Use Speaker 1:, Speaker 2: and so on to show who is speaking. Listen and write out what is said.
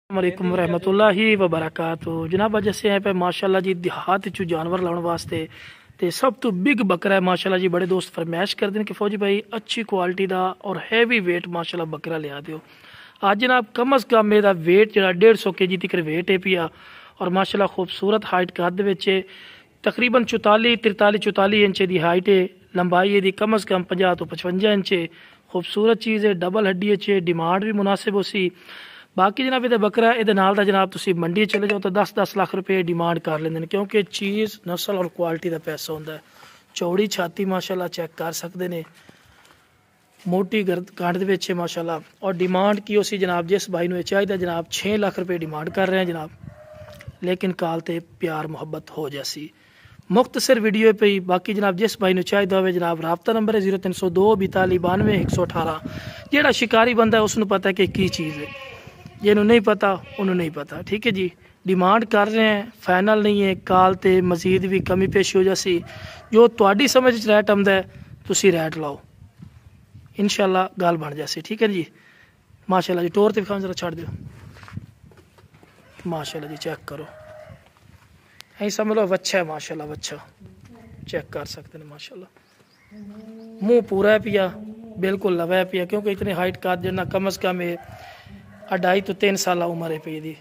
Speaker 1: वालेकुम रहमतुल्लाहि व बरकातुहू। जनाब अज असें आए पे माशाअल्लाह जी देहात चू जानवर लाने वास्ते ते सब तो बिग बकरा है माशाअल्लाह जी। बड़े दोस्त फरमाइश करते हैं कि फौजी भाई अच्छी क्वालिटी का और हैवी वेट माशाअल्लाह बकरा लिया दियो। अज जनाब कम अज़ कम मेरा वेट जो 150 kg तक वेट है पिया और माशाअल्लाह खूबसूरत हाइट कद है। तकरीबन 44 इंच की हाइट है। लंबाई यदि कम अज़ कम 50 तो 55 इंच है। खूबसूरत चीज़ है, डबल हड्डी है, डिमांड भी मुनासिब हो सी। बाकी जनाब ये बकरा ये जनाब तुम मंडी चले जाओ तो 10-10 लाख रुपये डिमांड कर लेंगे, क्योंकि चीज़ नस्ल और क्वालिटी का पैसा होंगे। चौड़ी छाती माशाअल्लाह चेक कर सकते हैं, मोटी गंढ है माशाअल्लाह। और डिमांड की उसी जनाब जिस भाई ने चाहिए जनाब 6 लाख रुपये डिमांड कर रहे हैं जनाब, लेकिन काल ते प्यार मुहब्बत हो जैसी मुख्तसर वीडियो पे ही। बाकी जनाब जिस भाई ने चाहिए हो जनाब रबता नंबर है 0302 42 92 118। जोड़ा शिकारी बंदा है उसनों पता है कि चीज़ है, जिन्होंने नहीं पता उन्होंने नहीं पता। ठीक है जी, डिमांड कर रहे हैं, फाइनल नहीं है। काल ते मजीद भी कमी पेशी हो जासी, जो तुहाडी समझ रैट आंदा है तुसी रैट लाओ, इंशाअल्लाह गल बन जासी। ठीक है जी, माशाअल्लाह जी। टोर ते दिखाओ जरा, छड़ दियो माशाअल्लाह जी। चेक करो, ऐसा समझ लो वच्छा है माशाअल्लाह, वच्छा चेक कर सकते हैं माशाअल्लाह। मुंह पूरा है पिया, बिल्कुल लवा है पिया, क्योंकि इतनी हाइट का जना कम अज़ कम है 2.5 तो 3 साल उम्र है पी दी।